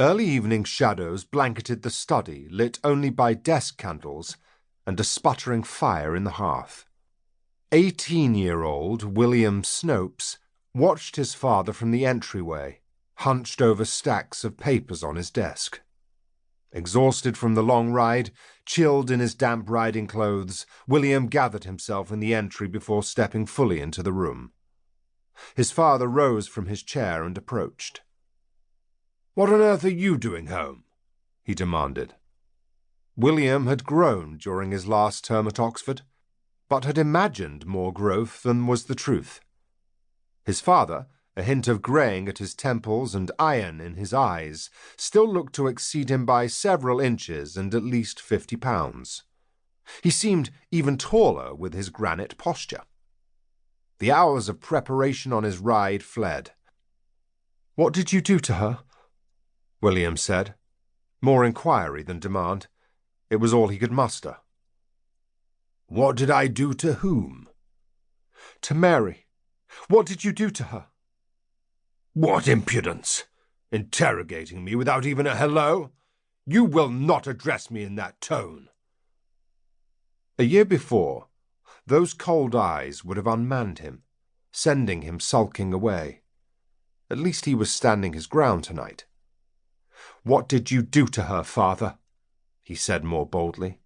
Early evening shadows blanketed the study, lit only by desk candles and a sputtering fire in the hearth. 18-year-old William Snopes watched his father from the entryway, hunched over stacks of papers on his desk. Exhausted from the long ride, chilled in his damp riding clothes, William gathered himself in the entry before stepping fully into the room. His father rose from his chair and approached. "What on earth are you doing home?" he demanded. William had grown during his last term at Oxford, but had imagined more growth than was the truth. His father, a hint of greying at his temples and iron in his eyes, still looked to exceed him by several inches and at least 50 pounds. He seemed even taller with his granite posture. The hours of preparation on his ride fled. "What did you do to her?" William said, more inquiry than demand. It was all he could muster. "What did I do to whom?" "To Mary. What did you do to her?" "What impudence! Interrogating me without even a hello? You will not address me in that tone." A year before, those cold eyes would have unmanned him, sending him sulking away. At least he was standing his ground tonight. "What did you do to her, father?" he said more boldly.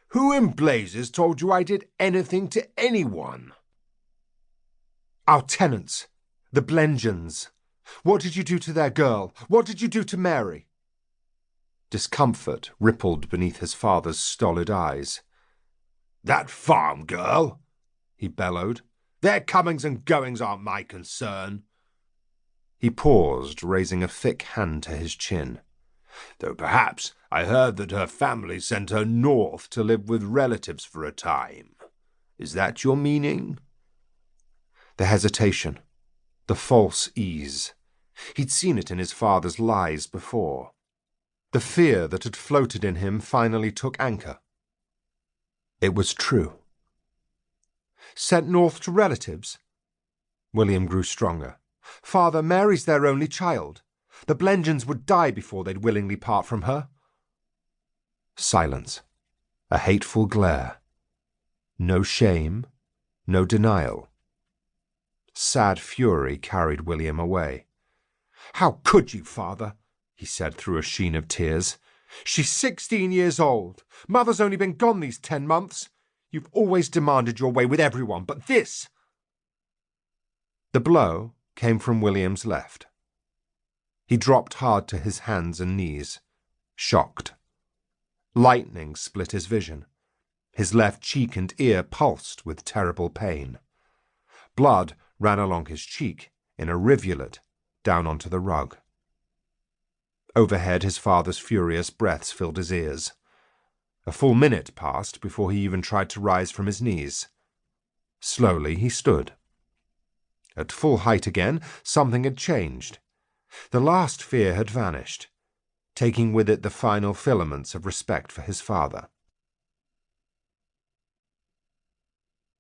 "Who in blazes told you I did anything to anyone?" "Our tenants, the Blenjans. What did you do to their girl? What did you do to Mary?" Discomfort rippled beneath his father's stolid eyes. "That farm girl?" he bellowed. "Their comings and goings aren't my concern." He paused, raising a thick hand to his chin. "Though perhaps I heard that her family sent her north to live with relatives for a time. Is that your meaning?" The hesitation, the false ease. He'd seen it in his father's lies before. The fear that had floated in him finally took anchor. It was true. "Sent north to relatives?" William grew stronger. "Father, Mary's their only child. The Blenjans would die before they'd willingly part from her." Silence. A hateful glare. No shame, no denial. Sad fury carried William away. "How could you, father?" he said through a sheen of tears. "She's 16 years old. Mother's only been gone these 10 months. You've always demanded your way with everyone, but this—" The blow came from William's left. He dropped hard to his hands and knees, shocked. Lightning split his vision. His left cheek and ear pulsed with terrible pain. Blood ran along his cheek in a rivulet down onto the rug. Overhead, his father's furious breaths filled his ears. A full minute passed before he even tried to rise from his knees. Slowly he stood. At full height again, something had changed. The last fear had vanished, taking with it the final filaments of respect for his father.